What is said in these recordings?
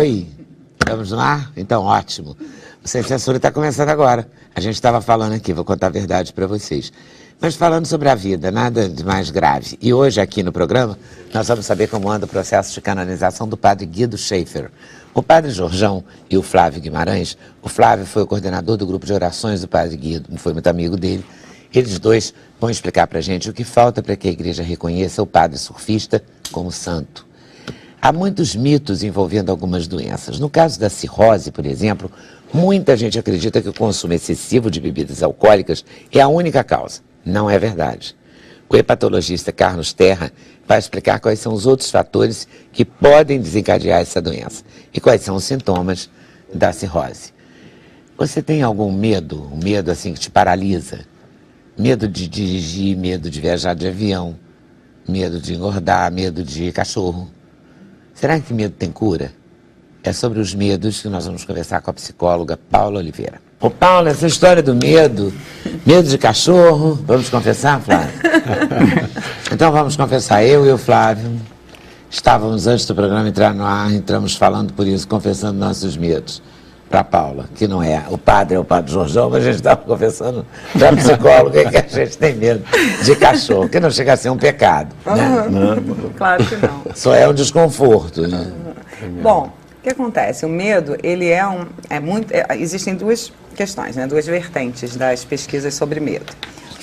Oi, estamos no ar? Então, ótimo. O Sem Censura está começando agora. A gente estava falando aqui, vou contar a verdade para vocês. Mas falando sobre a vida, nada de mais grave. E hoje, aqui no programa, nós vamos saber como anda o processo de canonização do padre Guido Schaeffer. O padre Jorjão e o Flávio Guimarães, o Flávio foi o coordenador do grupo de orações do padre Guido, foi muito amigo dele. Eles dois vão explicar para a gente o que falta para que a igreja reconheça o padre surfista como santo. Há muitos mitos envolvendo algumas doenças. No caso da cirrose, por exemplo, muita gente acredita que o consumo excessivo de bebidas alcoólicas é a única causa. Não é verdade. O hepatologista Carlos Terra vai explicar quais são os outros fatores que podem desencadear essa doença e quais são os sintomas da cirrose. Você tem algum medo, um medo assim que te paralisa? Medo de dirigir, medo de viajar de avião, medo de engordar, medo de cachorro. Será que medo tem cura? É sobre os medos que nós vamos conversar com a psicóloga Paula Oliveira. Ô Paula, essa história do medo de cachorro, vamos confessar, Flávio? Então vamos confessar, eu e o Flávio estávamos antes do programa entrar no ar, entramos falando por isso, confessando nossos medos para a Paula, que não é o padre Jorjão, mas a gente estava confessando para a psicóloga que a gente tem medo de cachorro, que não chega a ser um pecado, né? Claro que não. Só é um desconforto, né? Bom, o que acontece? O medo, ele existem duas questões, né? Duas vertentes das pesquisas sobre medo.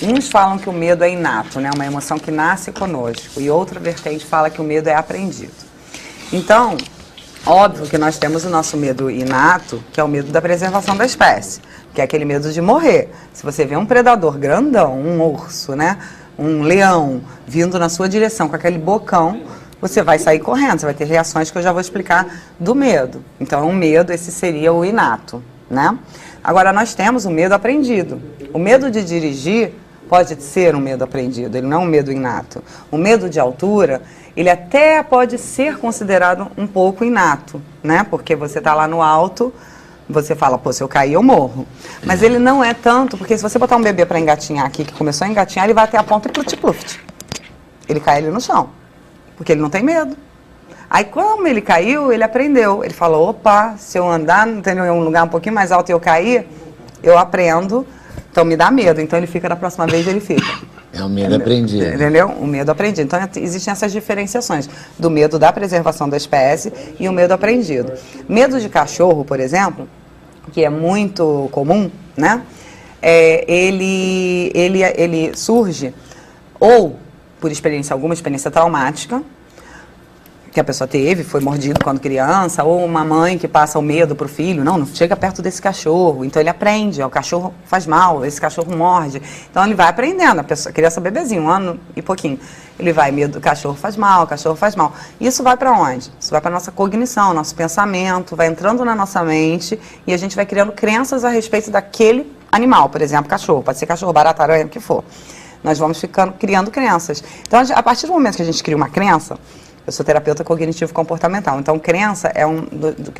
Uns falam que o medo é inato, né? Uma emoção que nasce conosco, e outra vertente fala que o medo é aprendido. Então, óbvio que nós temos o nosso medo inato, que é o medo da preservação da espécie, que é aquele medo de morrer. Se você vê um predador grandão, um urso, né? Um leão vindo na sua direção com aquele bocão, você vai sair correndo, você vai ter reações que eu já vou explicar do medo. Então, o medo, esse seria o inato, né? Agora, nós temos o medo aprendido. O medo de dirigir pode ser um medo aprendido, ele não é um medo inato. O medo de altura, ele até pode ser considerado um pouco inato, né? Porque você está lá no alto, você fala, pô, se eu cair, eu morro. Mas ele não é tanto, porque se você botar um bebê para engatinhar aqui, que começou a engatinhar, ele vai até a ponta e pluft. Ele cai ali no chão, porque ele não tem medo. Aí, como ele caiu, ele aprendeu. Ele falou, opa, se eu andar, entendeu, em um lugar um pouquinho mais alto e eu cair, eu aprendo, então me dá medo. Então ele fica, da próxima vez ele fica. É o medo aprendido. Entendeu? O medo aprendido. Então, existem essas diferenciações do medo da preservação da espécie e o medo aprendido. Medo de cachorro, por exemplo, que é muito comum, né? Ele surge ou por alguma experiência traumática, que a pessoa teve, foi mordido quando criança, ou uma mãe que passa o medo para o filho, não chega perto desse cachorro, então ele aprende, o cachorro faz mal, esse cachorro morde, então ele vai aprendendo, a criança bebezinho, 1 ano e pouquinho, ele vai, medo, o cachorro faz mal, isso vai para onde? Isso vai para a nossa cognição, nosso pensamento, vai entrando na nossa mente e a gente vai criando crenças a respeito daquele animal, por exemplo, cachorro, pode ser cachorro, barata, aranha, o que for, nós vamos criando crenças, então a partir do momento que a gente cria uma crença, eu sou terapeuta cognitivo-comportamental, então crença é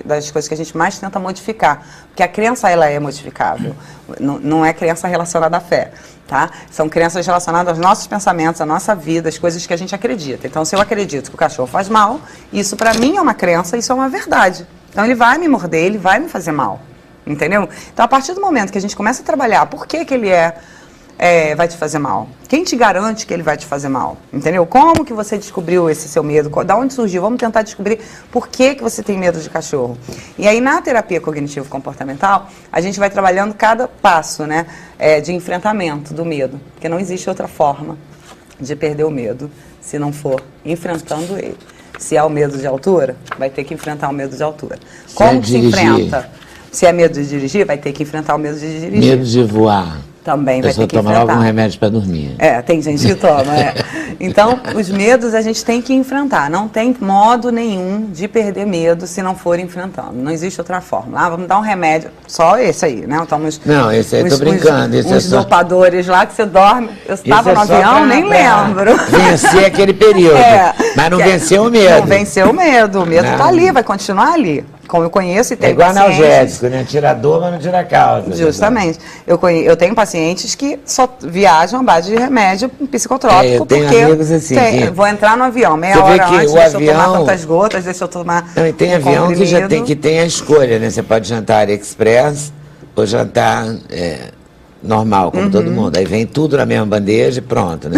das coisas que a gente mais tenta modificar, porque a crença ela é modificável, não é crença relacionada à fé, tá? São crenças relacionadas aos nossos pensamentos, à nossa vida, às coisas que a gente acredita. Então, se eu acredito que o cachorro faz mal, isso para mim é uma crença, isso é uma verdade. Então, ele vai me morder, ele vai me fazer mal, entendeu? Então, a partir do momento que a gente começa a trabalhar, por que ele vai te fazer mal? Quem te garante que ele vai te fazer mal? Entendeu? Como que você descobriu esse seu medo? Da onde surgiu? Vamos tentar descobrir por que você tem medo de cachorro. E aí, na terapia cognitivo-comportamental, a gente vai trabalhando cada passo, né, de enfrentamento do medo. Porque não existe outra forma de perder o medo se não for enfrentando ele. Se é o medo de altura, vai ter que enfrentar o medo de altura. Como que se enfrenta? Se é medo de dirigir, vai ter que enfrentar o medo de dirigir. Medo de voar. Também vai ter que enfrentar. Toma logo um remédio para dormir. Tem gente que toma, Então, os medos a gente tem que enfrentar. Não tem modo nenhum de perder medo se não for enfrentando. Não existe outra forma. Vamos dar um remédio, só esse aí, né? Não, esse aí eu tô brincando. Uns dopadores lá que você dorme. Eu estava no avião, nem lembro. Vencer aquele período. Mas não venceu o medo. Não venceu o medo. O medo está ali, vai continuar ali. como eu conheço e É tenho igual pacientes... analgésico, né? Tira a dor, mas não tira a causa. Justamente. Eu tenho pacientes que só viajam à base de remédio psicotrópico, eu tenho porque amigos assim que- vou entrar no avião, meia Você vê hora que antes, o deixa eu tomar avião- tantas gotas, deixa eu tomar Não, e tem um avião que já comprimido. tem a escolha, né? Você pode jantar express ou jantar normal, como todo mundo. Aí vem tudo na mesma bandeja e pronto, né?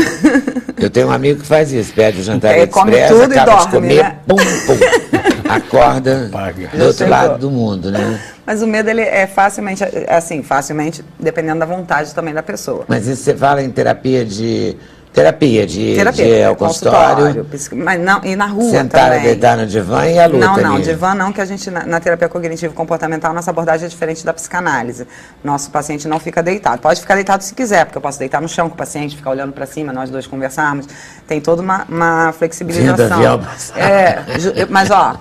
Eu tenho um amigo que faz isso, pede o jantar Come express, tudo e acaba de dorme, comer, né? pum, pum, acorda Paga. do outro chegou. lado do mundo, né? Mas o medo, ele é facilmente, dependendo da vontade também da pessoa. Mas isso você fala em terapia de ao consultório, mas não, e na rua sentar, também. deitar no divã e a luta Não, ali. divã não, que a gente, na terapia cognitivo-comportamental, nossa abordagem é diferente da psicanálise. Nosso paciente não fica deitado. Pode ficar deitado se quiser, porque eu posso deitar no chão com o paciente, ficar olhando para cima, nós dois conversarmos. Tem toda uma flexibilização. Vendo avião passar. Mas, ó,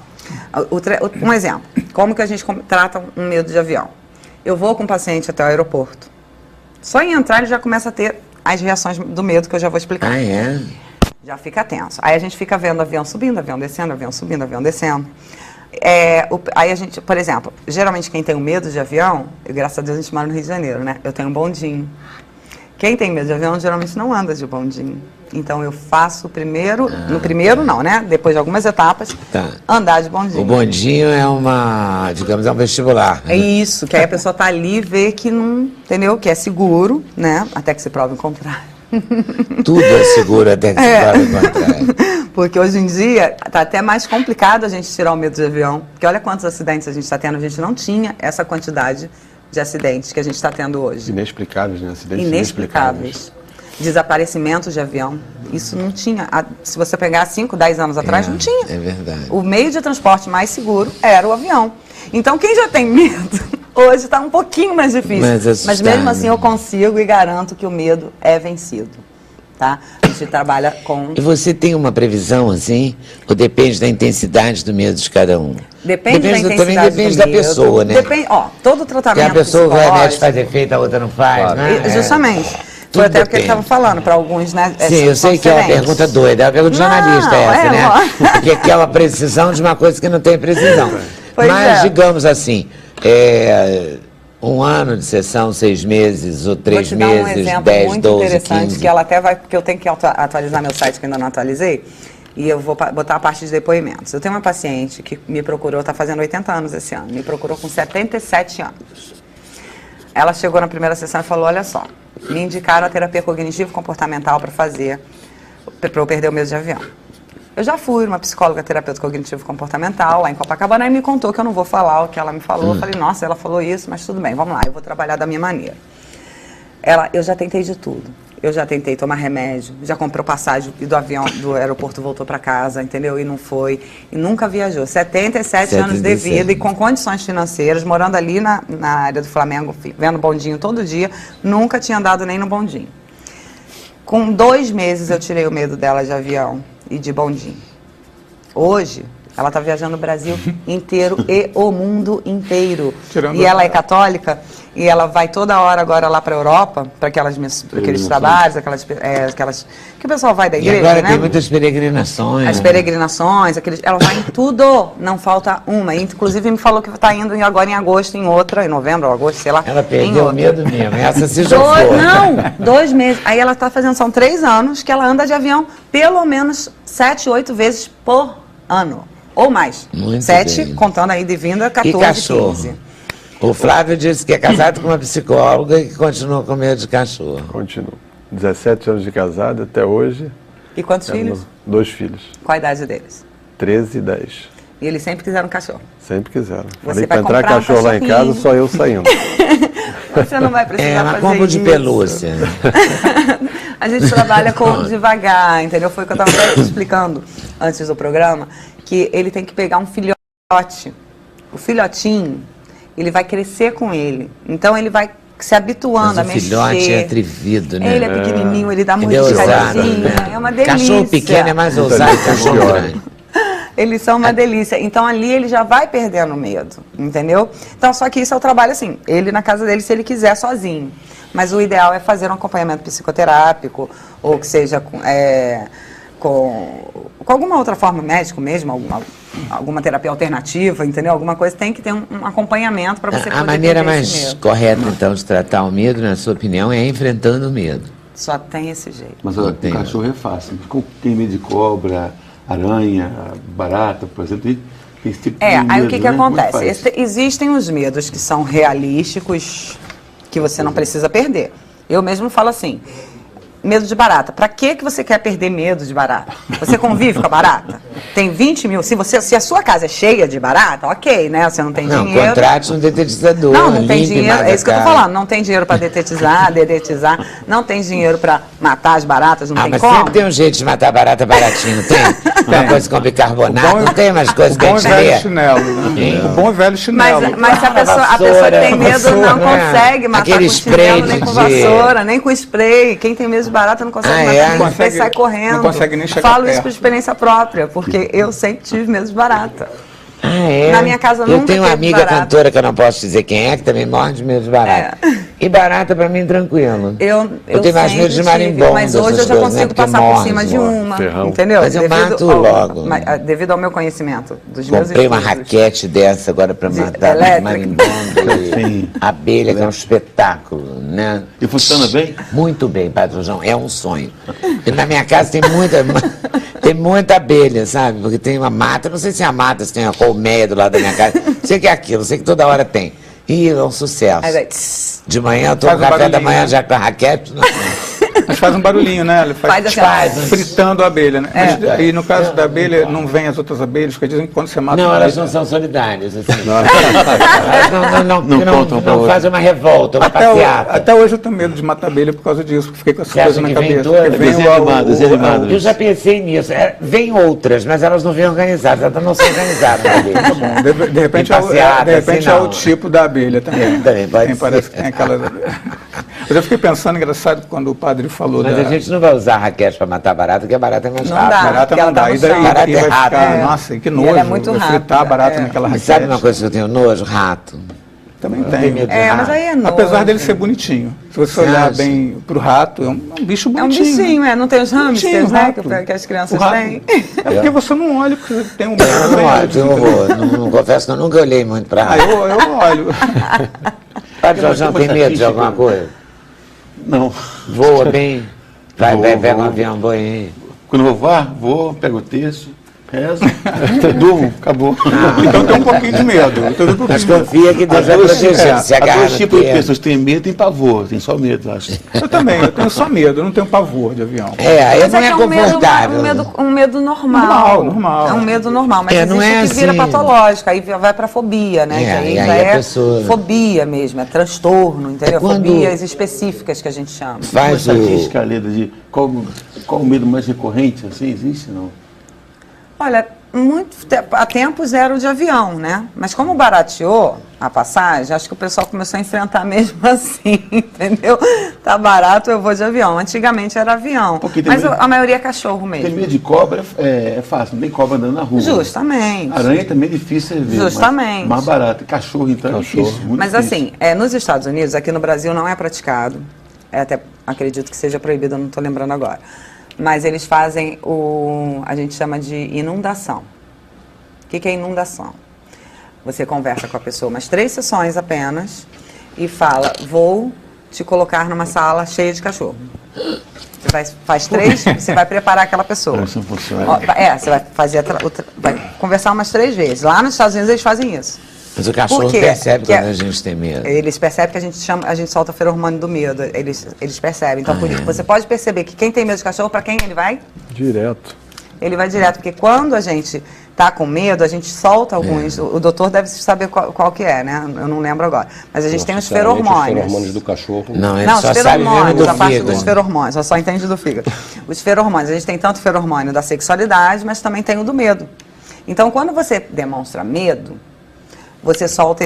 um exemplo. Como que a gente trata um medo de avião? Eu vou com o paciente até o aeroporto. Só em entrar ele já começa a ter as reações do medo que eu já vou explicar. Ah, é? Já fica tenso. Aí a gente fica vendo avião subindo, avião descendo, avião subindo, avião descendo. Aí a gente, por exemplo, geralmente quem tem medo de avião, graças a Deus a gente mora no Rio de Janeiro, né? Eu tenho um bondinho. Quem tem medo de avião geralmente não anda de bondinho. Então eu faço primeiro, no primeiro não, né? Depois de algumas etapas, andar de bondinho. O bondinho é digamos, é um vestibular. É isso, que aí a pessoa tá ali e vê que não, entendeu? Que é seguro, né? Até que se prove o contrário. Tudo é seguro até que se prove o contrário. Porque hoje em dia tá até mais complicado a gente tirar o medo de avião. Porque olha quantos acidentes a gente está tendo. A gente não tinha essa quantidade de acidentes que a gente está tendo hoje. Inexplicáveis, né? Acidentes Inexplicáveis. Desaparecimentos de avião. Isso não tinha. Se você pegar 5, 10 anos atrás, não tinha. É verdade. O meio de transporte mais seguro era o avião. Então, quem já tem medo, hoje está um pouquinho mais difícil. Mas mesmo assim, eu consigo e garanto que o medo é vencido. Tá? A gente trabalha com... E você tem uma previsão, assim? Ou depende da intensidade do medo de cada um? Depende da intensidade também depende da pessoa, né? Depende, todo tratamento Porque a pessoa vai psicológico... faz efeito, a outra não faz, né? Justamente. Foi até o que ele estava falando, para alguns, né? Sim, eu sei que é uma pergunta doida, é uma pergunta de jornalista essa, né? Porque quer uma precisão de uma coisa que não tem precisão. Mas, digamos assim, 1 ano de sessão, 6 meses, ou 3 meses, 10, 12, 15. Vou te dar um exemplo muito interessante, que ela até vai, porque eu tenho que atualizar meu site, que ainda não atualizei, e eu vou botar a parte de depoimentos. Eu tenho uma paciente que me procurou, está fazendo 80 anos esse ano, me procurou com 77 anos. Ela chegou na primeira sessão e falou, olha só, me indicaram a terapia cognitivo-comportamental para fazer, para eu perder o medo de avião. Eu já fui uma psicóloga terapeuta cognitivo-comportamental lá em Copacabana e me contou que eu não vou falar o que ela me falou. Eu falei, nossa, ela falou isso, mas tudo bem, vamos lá, eu vou trabalhar da minha maneira. Eu já tentei de tudo. Eu já tentei tomar remédio, já comprou passagem do avião, do aeroporto, voltou para casa, entendeu? E não foi, e nunca viajou. 77 anos de vida e com condições financeiras, morando ali na área do Flamengo, vendo bondinho todo dia, nunca tinha andado nem no bondinho. Com 2 meses eu tirei o medo dela de avião e de bondinho. Hoje, ela está viajando o Brasil inteiro e o mundo inteiro. E ela é católica e ela vai toda hora agora lá para a Europa, para aqueles trabalhos, aquelas que o pessoal vai da igreja, e agora né? tem muitas peregrinações. As peregrinações, ela vai em tudo, não falta uma. Inclusive me falou que está indo agora em agosto, em outra, em novembro ou agosto, sei lá. Ela perdeu o medo mesmo, essa se já foi. Não, 2 meses. Aí ela está fazendo, são 3 anos que ela anda de avião pelo menos 7, 8 vezes por ano. Ou mais. Muito 7, bem. contando aí de vinda, 14, E cachorro? 15. O Flávio disse que é casado com uma psicóloga e que continua com medo de cachorro. Continuo. 17 anos de casado até hoje. E quantos filhos? 2 filhos. Qual a idade deles? 13 e 10. E eles sempre quiseram cachorro. Sempre quiseram. Você Falei vai para entrar comprar um cachorro lá em cachorrinho. casa, só eu saindo. Você não vai precisar Uma fazer compra de isso. pelúcia. A gente trabalha com devagar, entendeu? Foi o que eu estava até explicando antes do programa, que ele tem que pegar um filhote. O filhotinho, ele vai crescer com ele. Então ele vai se habituando Mas a o mexer. filhote é atrevido, né? Ele é pequenininho, ele dá Ele é ousado, mordidinha, né? é uma delícia. Cachorro pequeno é mais ousado que cachorro grande. Eles são uma delícia. Então ali ele já vai perdendo o medo, entendeu? Então só que isso é o trabalho assim, ele na casa dele se ele quiser sozinho. Mas o ideal é fazer um acompanhamento psicoterápico, ou que seja com alguma outra forma, médico mesmo, alguma terapia alternativa, entendeu? Alguma coisa, tem que ter um acompanhamento para você poder A maneira perder esse mais medo. correta, então, de tratar o medo, na sua opinião, é enfrentando o medo. Só tem esse jeito. Mas o cachorro é fácil. Quem medo de cobra, aranha, barata, por exemplo, tem esse tipo de medo, Aí o que né? Como é que acontece? faz? Existem os medos que são realísticos, que você não precisa perder. Eu mesmo falo assim, medo de barata. Pra que você quer perder medo de barata? Você convive com a barata? Tem 20 mil. Se a sua casa é cheia de barata, ok, né? Você não tem Não, dinheiro. contrate um detetizador. Não tem limpe dinheiro. mais É isso que eu tô a casa. falando. Não tem dinheiro pra dedetizar. Não tem dinheiro pra matar as baratas, não tem Mas como. sempre tem um jeito de matar barata baratinho, não tem? Uma coisa com bicarbonato, não tem umas coisas O que a bom e gente velho lê? chinelo, né? Sim. O bom e velho chinelo. Mas se a pessoa que vassoura, tem medo vassoura, não né? consegue matar Aquele com chinelo, nem com spray de- vassoura, nem com spray. Quem tem medo de barata não consegue Ah, matar é? com Não spray, consegue- sai correndo. não consegue nem chegar Falo isso perto. por experiência própria, porque eu sempre tive medo de barata. Ah, é? Na minha casa Eu nunca tenho uma teve amiga barata. cantora que eu não posso dizer quem é, que também morre de medo de barata. E barata pra mim tranquilo. Eu tenho mais medo de sempre tive, marimbondo, mas hoje eu essas já coisas, né? consigo Porque passar por morre, cima de morre. uma, Ferrão. entendeu? Mas eu mato logo. Devido ao meu conhecimento dos meus Comprei uma estudos. raquete dessa agora pra matar elétrica. marimbondo Sim. e abelha, que é um espetáculo, né? E funciona bem? Muito bem, Padre João, é um sonho. E na minha casa tem muita abelha, sabe? Porque tem uma mata, não sei se é a mata, se tem uma colmeia do lado da minha casa. Sei que é aquilo, sei que toda hora tem. E é um sucesso. Aí vai, tss, De manhã eu tô Faz no um café da barulhinho, manhã né? já com a raquete. Mas faz um barulhinho, né? Ele Faz assim, Faz. fritando a abelha, né? Mas, e no caso da abelha, não vem as outras abelhas, porque dizem que quando você mata Não, uma elas abelha- não são solidárias, assim. Elas não fazem uma revolta, uma passeata. Até hoje eu tenho medo de matar abelha por causa disso, porque fiquei com essa Você coisa acha na que vem cabeça. toda? Porque vem Desenho animado, desenho animado. Eu já pensei nisso. Vem outras, mas elas não vêm organizadas, elas não são organizadas. Tá bom, de repente, E passeata, de repente assim, é o não. tipo da abelha também. Também pode Tem, ser. parece que tem aquelas. Mas eu fiquei pensando, engraçado, quando o padre falou Mas da. a gente não vai usar raquete para matar barata, porque a barata é mais Não rápida. dá. Barata porque ela não tá dá. no E daí chão. Barata e é vai rápida. ficar, É. nossa, que E nojo. ela é muito fritar rápida, barata é. naquela E raquete. sabe uma coisa que eu tenho nojo? Rato. Também Tem tem. medo de É, mas rato. aí é nojo. Apesar dele ser bonitinho. Se você Você olhar acha? bem pro rato, é um bicho É um bonitinho. bichinho, não tem os hamsters, Bichinho, né? rato. Que as crianças O rato. têm. É porque você não olha, porque você tem um Eu não olho, tenho horror. Não confesso que eu nunca olhei muito para Ah, rato. eu olho. Padre Jorjão tem medo de alguma coisa? Não. Voa bem? Vai, Vou, pega um vou. avião, bom aí. Quando eu vou, pego o terço, rezo, durmo, acabou. Então tem um pouquinho de medo. Eu tenho um pouquinho Mas de medo. confia que Deus vai proteger. Se Há agarra dois no tipos de terno. pessoas, tem medo e tem pavor. Tem só medo, eu acho. Eu também, eu tenho só medo, eu não tenho pavor de avião. Aí Mas não é que é confortável. um medo normal. Normal. É um medo normal, mas Não existe é o que vira assim. patológico, aí vai pra fobia, né? É, que aí e aí já a é pessoa- fobia mesmo, é transtorno, entendeu? É quando- Fobias específicas que a gente chama. Uma Faz o... estatística, Leda, de qual o medo mais recorrente, assim, existe, não? Olha, há tempos era o de avião, né? Mas como barateou a passagem, acho que o pessoal começou a enfrentar mesmo assim, entendeu? Tá barato, eu vou de avião. Antigamente era avião, Porque tem mas medo- a maioria é cachorro Tem mesmo. medo de cobra, é fácil, não tem cobra andando na rua. Justamente. Aranha também é difícil ver. Justamente. Mais barato. Cachorro, então, é difícil. Muito Mas difícil. assim, nos Estados Unidos, aqui no Brasil não é praticado. Até acredito que seja proibido, eu não estou lembrando agora. Mas eles fazem a gente chama de inundação. O que é inundação? Você conversa com a pessoa umas 3 sessões apenas e fala, vou te colocar numa sala cheia de cachorro. Faz 3, você vai preparar aquela pessoa. Isso não funciona. Você vai fazer vai conversar umas 3 vezes. Lá nos Estados Unidos eles fazem isso. Mas o cachorro Por quê? percebe Que quando a gente tem medo. Eles percebem que a gente solta feromônio do medo. Eles percebem. Então, por isso, você pode perceber que quem tem medo de cachorro, para quem ele vai? Direto. Ele vai direto. Porque quando a gente tá com medo, a gente solta alguns. O doutor deve saber qual que é, né? Eu não lembro agora. Mas a gente tem os Sinceramente, feromônios. Os feromônios do cachorro. Não, ele Não, só os sabe mesmo feromônios, do a parte fígado. dos feromônios, só entende do fígado. Os feromônios, a gente tem tanto feromônio da sexualidade, mas também tem o do medo. Então, quando você demonstra medo, você solta